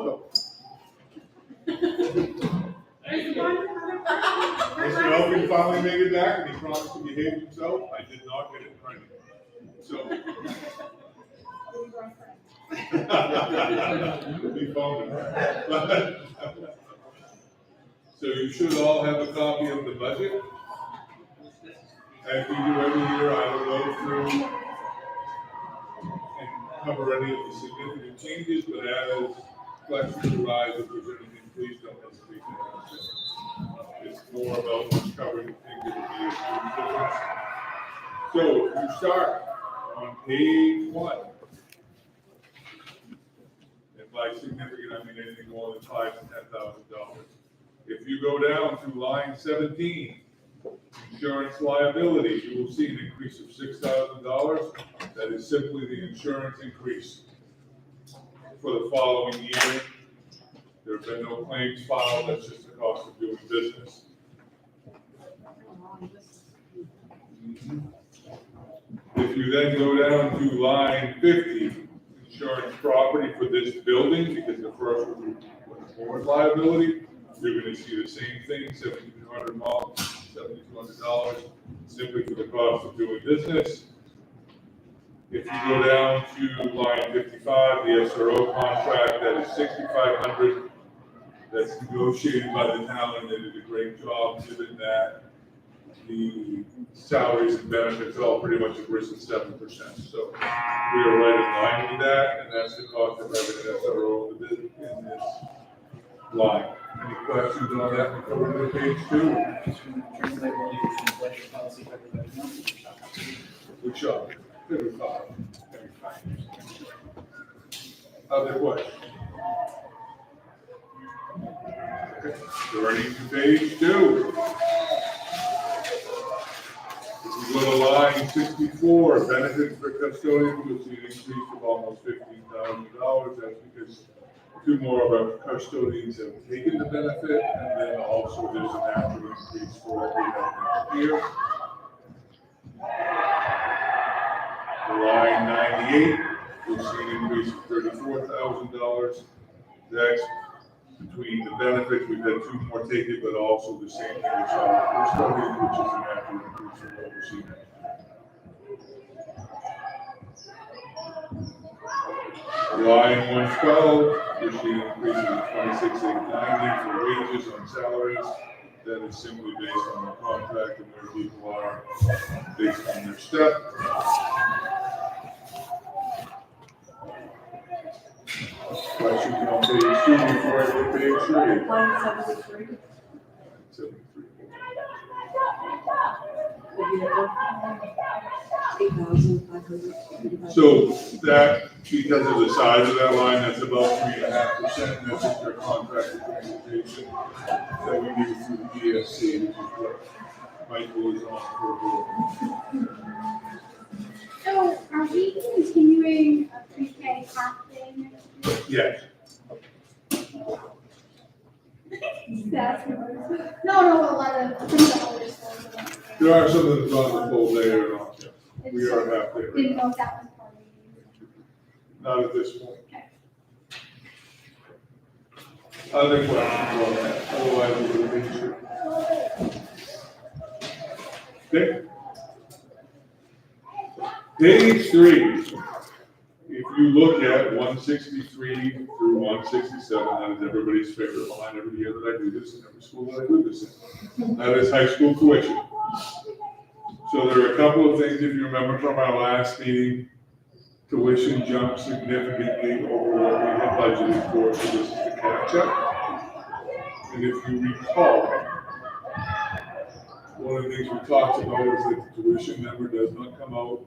welcome. Mr. Elkin finally made it back and he promised to behave himself. I did not get it right. So. Be phony. So you should all have a copy of the budget. As we do every year, I will go through and cover any of the significant changes, but as questions arise, if there's anything, please don't hesitate to ask it. It's more about what's covered and things that will be a huge difference. So you start on page 1. And by significant, I mean anything more than $5,000 to $10,000. If you go down to line 17, insurance liability, you will see an increase of $6,000. That is simply the insurance increase for the following year. There have been no claims filed, that's just the cost of doing business. If you then go down to line 50, insurance property for this building, because the first one was board liability, you're going to see the same thing, $7,200, simply for the cost of doing business. If you go down to line 55, the SRO contract, that is $6,500. That's negotiated by the town, and they did a great job, given that the salaries and benefits all pretty much have risen 7%. So we are right in line with that, and that's the cost of having an SRO in this line. Any questions on that? We covered it on page 2. Which are? Every 5. Other questions? Turning to page 2. If you go to line 64, benefits for custodians, you'll see an increase of almost $15,000. That's because 2 more of our custodians have taken the benefit, and then also there's a natural increase for what we have next year. Line 98, you'll see an increase of $34,000. That's between the benefits, we've had 2 more take it, but also the same thing with our custodians, which is a natural increase from what we're seeing next year. Line 112, you're seeing an increase of $26,890 for wages on salaries. That is simply based on the contract and where people are based on their step. Questions on page 2 before I go to page 3? Line 73. 73. 8,500. So that, because of the size of that line, that's about 3.5%, and that's just their contract with transportation that we do through the GSC, which is what Michael is on for. So are we continuing a pre-K half day next year? Yes. That's no, a lot of $3. There are some of the on the full day or not. We are half there. Didn't know if that was part of it. Not at this point. Okay. Other questions on that? Otherwise, we'll go to page 3. Okay. Page 3. If you look at 163 through 167, that is everybody's favorite line every year that I do this, and every school that I do this in. That is high school tuition. So there are a couple of things, if you remember from our last meeting, tuition jumped significantly over what we had budgeted for, so this is the catch up. And if you recall, one of the things we talked about is that the tuition number does not come out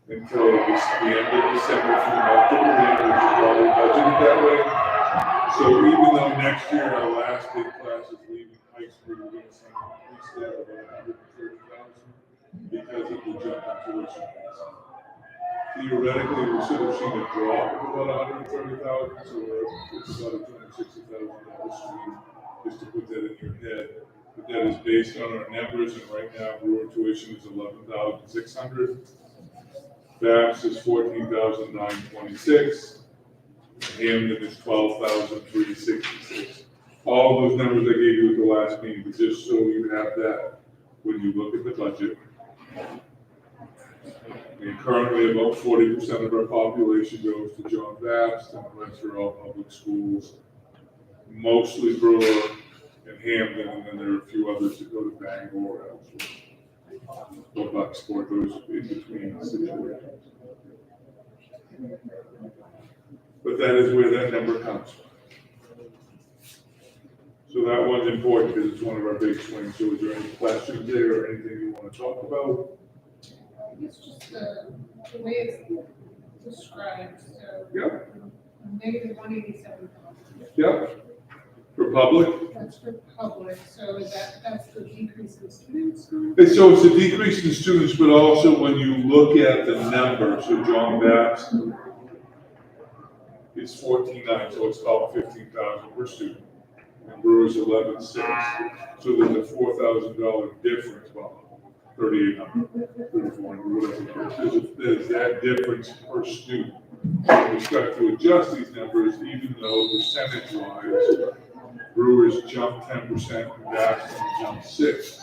until the end of December for the month of November, which is why we budgeted that way. So even though next year our last big class is leaving high school, we're going to see an increase there of about $130,000 because of the jump in tuition. Theoretically, we should have seen a drop of about $130,000, so it's about a $260,000 swing, just to put that in your head. But that is based on our numbers, and right now Brewer tuition is $11,600. BAPS is $14,926. Hamden is 12,366. All those numbers I gave you at the last meeting, but just so you have that when you look at the budget. And currently about 40% of our population goes to John Baptist, and the rest are all public schools, mostly Brewer and Hamden, and then there are a few others that go to Bangor or elsewhere. Or Bucksport, those in between situations. But that is where that number comes from. So that one's important because it's one of our big swings. So is there any questions there or anything you want to talk about? I guess just the way it's described, so. Yep. Negative 187. Yep. For public? That's for public, so is that's the decrease in students? And so it's a decrease in students, but also when you look at the number, so John Baptist is 14,900, so it's about 15,000 per student. And Brewer's 11,600, so there's a $4,000 difference, well, 3,800, 3,400, whatever. There's that difference per student. So we start to adjust these numbers, even though percentage-wise, Brewers jumped 10% and Baptist jumped 6%.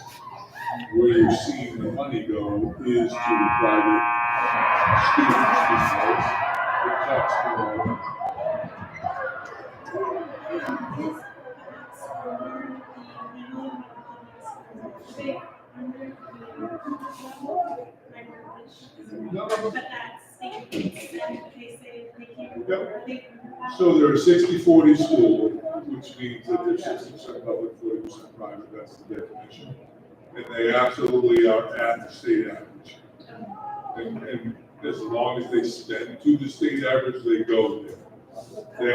Where you're seeing the money go is to the private students because it cuts below. But that's state, and they say they can't. Yep. So they're a 60-40 school, which means that they're 60% public, 40% private, that's the definition. And they absolutely are at the state average. And as long as they spend to the state average, they go there. They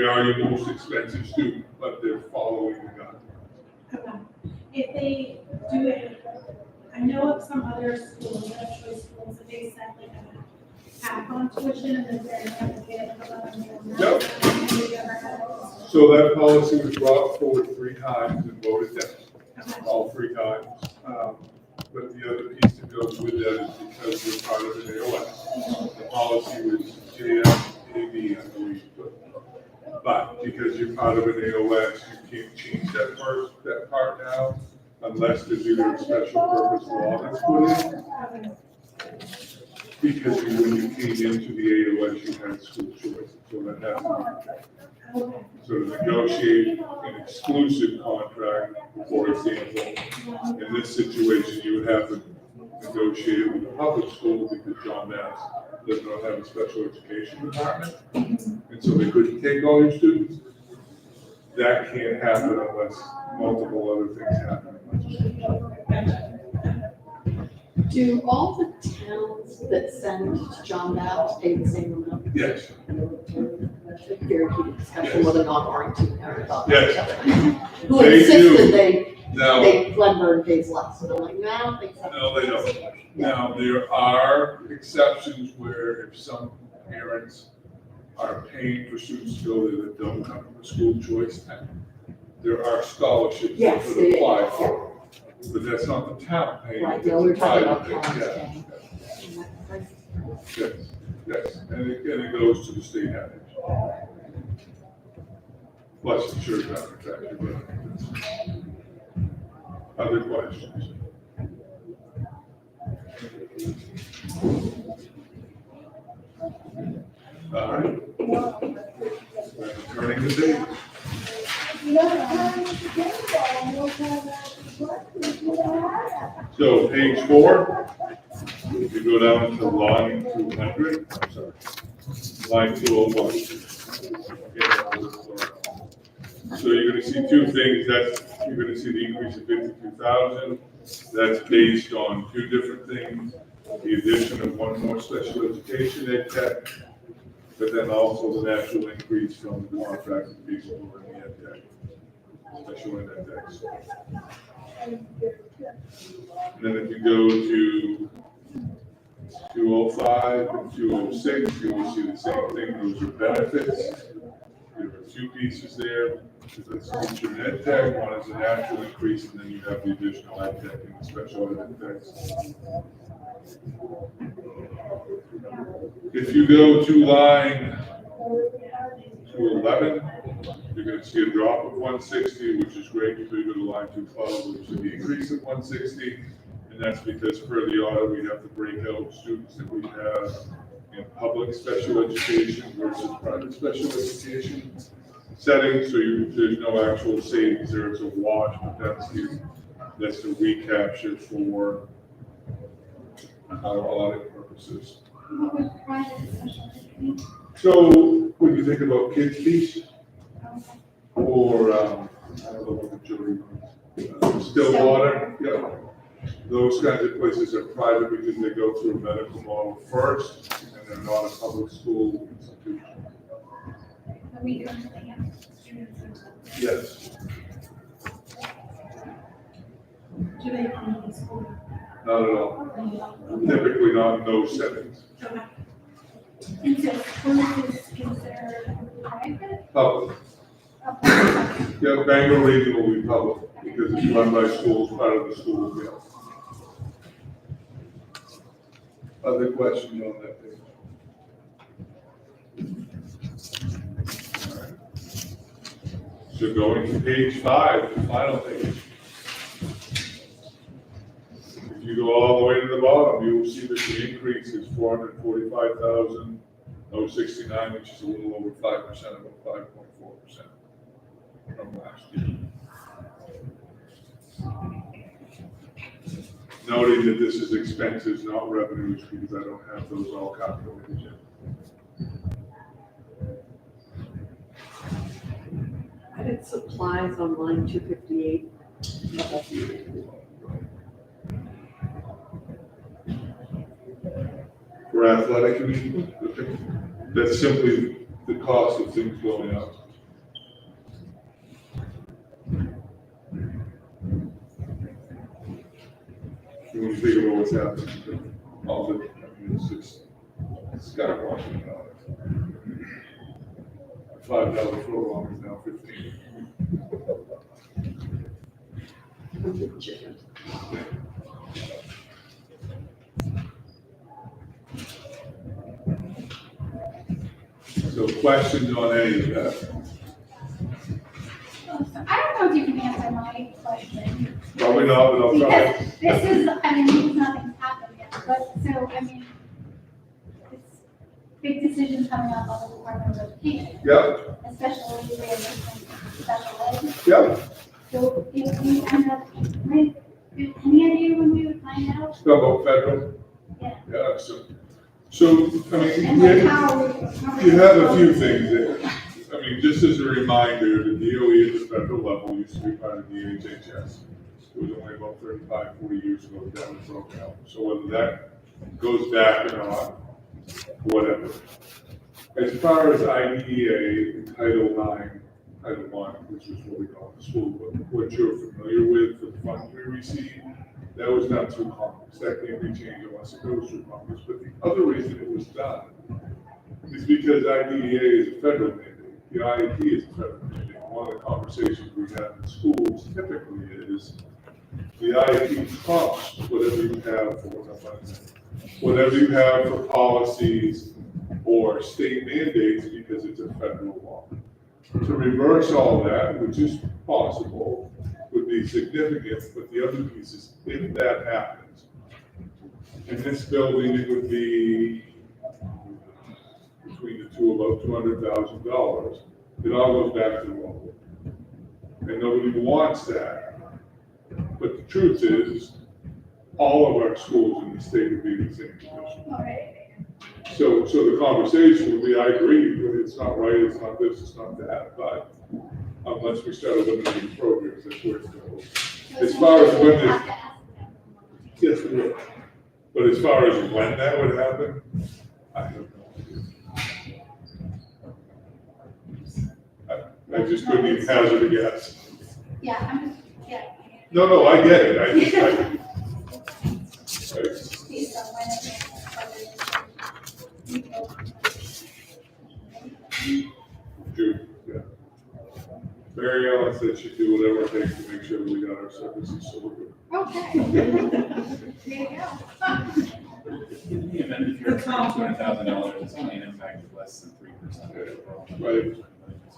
are your most expensive student, but they're following the guidelines. If they do it, I know of some other schools, choice schools, that they set like a half on tuition and then they're going to get it. Yep. So that policy was brought forward 3 times and voted down, all 3 times. But the other piece that goes with that is because we're part of an AOS. The policy was JFAB, I believe. But because you're part of an AOS, you can't change that part now unless there's either a special purpose law that's put in. Because when you came into the AOS, you had school choice, so that has to be. So to negotiate an exclusive contract, for example, in this situation, you would have to negotiate it with a public school because John Baptist does not have a special education department, and so they couldn't take all your students. That can't happen unless multiple other things happen in legislation. Do all the towns that send to John Baptist pay the same amount? Yes. Very heated discussion whether or not Orrington ever thought. Yes. Who They insisted do. Now, Glenburn pays less, and I'm like, no, I don't think so. no, they don't. Now, there are exceptions where if some parents are paying for students to go there that don't come from a school choice town, there are scholarships that Yes, could apply for. But that's not the town paying. Right, it's no, we're the talking private about thing. towns Yes, yes, and it goes to the state average. Plus insured manufacturer benefits. Other questions? All right. Turning the page. So page 4, if you go down to line 200, I'm sorry, line 201. So you're gonna see 2 things, you're gonna see the increase of 52,000. That's based on 2 different things, the addition of 1 more special education ed tech, but then also the natural increase from the contract of people who are in the ed tech, special ed techs. And then if you go to 205 and 206, you will see the same thing, those are benefits. There are 2 pieces there, that's teacher and ed tech, one is a natural increase, and then you have the additional ed tech and the special ed techs. If you go to line 211, you're gonna see a drop of 160, which is great, because we go to line 212, which is a decrease of 160. And that's because per the audit, we have to break out students that we have in public special education versus private special education settings. So there's no actual savings there, it's a wash, but that's the recapture for our audit purposes. What was private special education? So when you think about kids fees or, I don't know what the jury was, Stillwater, yeah. Those kinds of places are private because they go through a medical model first, and they're not a public school institution. Are we currently have students in school? Yes. Do they come to school? Not at all. Typically not in those settings. Okay. And so school is considered private? Public. Okay. Yeah, Bangor Regional will be public because it's run by schools, part of the school, yeah. Other questions on that page? All right. So going to page 5, the final page. If you go all the way to the bottom, you will see that the increase is 445,069, which is a little over 5%, about 5.4% from last year. Noting that this is expenses, not revenues, because I don't have those all calculated yet. I did supplies on line 258. For athletic, I mean, that's simply the cost of things going up. When you think about what's happening, all the, I mean, it's skyrocketing now. $5 furlong is now 15. So questions on any of that? So I don't know if you can answer my question. Probably not, but I'll try. Because this is, I mean, nothing's happened yet, but so, I mean, it's big decisions coming up on the Department of Education. Yep, Especially reimbursement for special ed. yep. So if we end up, with any idea when we would find out? Still about federal? Yeah. Yeah, so, I mean, And like how you have a few things there. I mean, just as a reminder, the DOE at the federal level used to be part of the HHS. It was only about 35, 40 years ago that was broken out. So whether that goes back or not, whatever. As far as IDEA, Title IX, Title I, which is what we call the school book, what you're familiar with, the funds we receive, that was not through Congress. That can't be changed unless it goes through Congress. But the other reason it was done is because IDEA is a federal mandate. The IEP is a federal mandate. One of the conversations we have in schools typically is the IEP trumps whatever you have for policies or state mandates because it's a federal law. To reverse all that, which is possible, would be significant, but the other piece is, if that happens, in this building, it would be between the two, about $200,000. It all goes back to the local. And nobody wants that. But the truth is, all of our schools in the state would be in the same position. All right. So the conversation would be, I agree, but it's not right, it's not this, it's not that, but unless we start eliminating programs, that's where it goes. As far as when this, yes, it will. But as far as when that would happen, I have no idea. I just couldn't even hazard a guess. Yeah, I'm just, yeah. No, I get it, Based on when it June, yeah. Mary Ellen said she'd do whatever it takes to make sure that we got our services, so we're good. Okay. There you go. In the event if you're $200,000, it's only an impact of less than 3%. Right.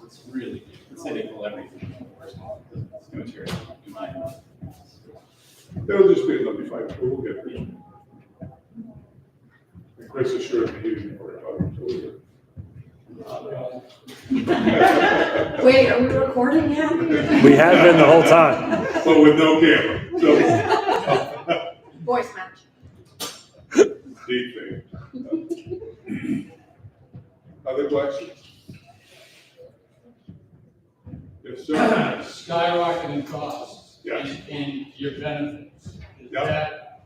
It's really, it's hitting everything. It's no material, in my mind. That'll just be another fight, but we'll get there. And Chris assured me he didn't worry about it. So we're good. Wait, are we recording yet? We have been the whole time. But with no camera, so. Voice match. Deep thing. Other questions? Yes, sir. Skyrocketing costs. Yes. And your benefits. Is Yep. that,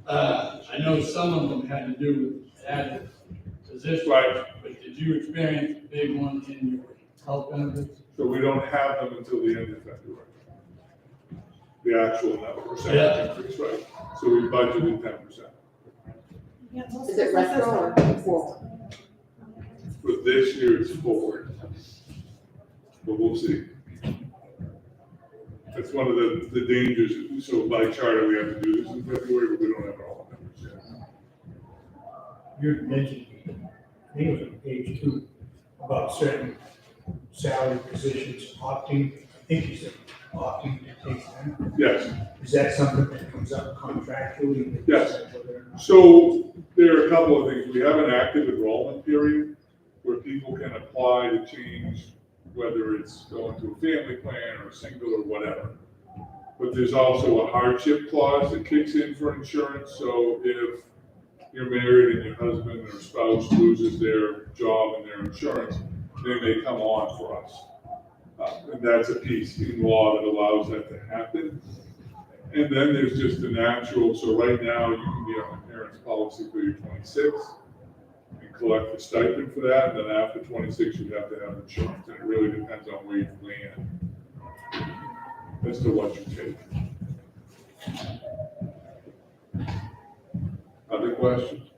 I know some of them had to do with added positions. Right. But did you experience big ones in your health benefits? So we don't have them until the end of February. The actual number, Yeah. percent increase, right? So we budgeted 10%. Yeah, most Is it businesses retro or are- forward? For this year, it's forward. But we'll see. That's one of the dangers. So by charter, we have to do this in February, but we don't have all the numbers yet. You mentioned, I think it was on page 2, about certain salary positions opting, I think you said opting to take them. Yes. Is that something that comes up contractually? Yes. So there are a couple of things. We have an active enrollment period where people can apply to change whether it's going to a family plan or a single or whatever. But there's also a hardship clause that kicks in for insurance. So if you're married and your husband or spouse loses their job and their insurance, then they come on for us. And that's a piece in law that allows that to happen. And then there's just the natural, so right now you can be on the parent's policy till you're 26 and collect the stipend for that. And then after 26, you have to have insurance. And it really depends on where you land as to what you take. Other questions?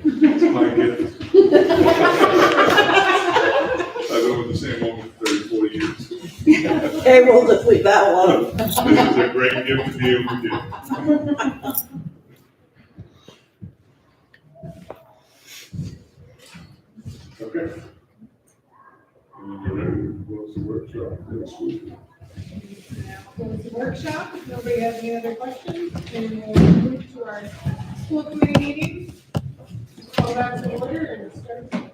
It's my gift. I've been with the same woman for 34 years. Okay, we'll just leave that alone. This is a great gift to be able to give. Okay. And you're ready to close the workshop next week. Now, close the workshop. If nobody has any other questions, then we'll move to our school committee meeting. Call back to order and start.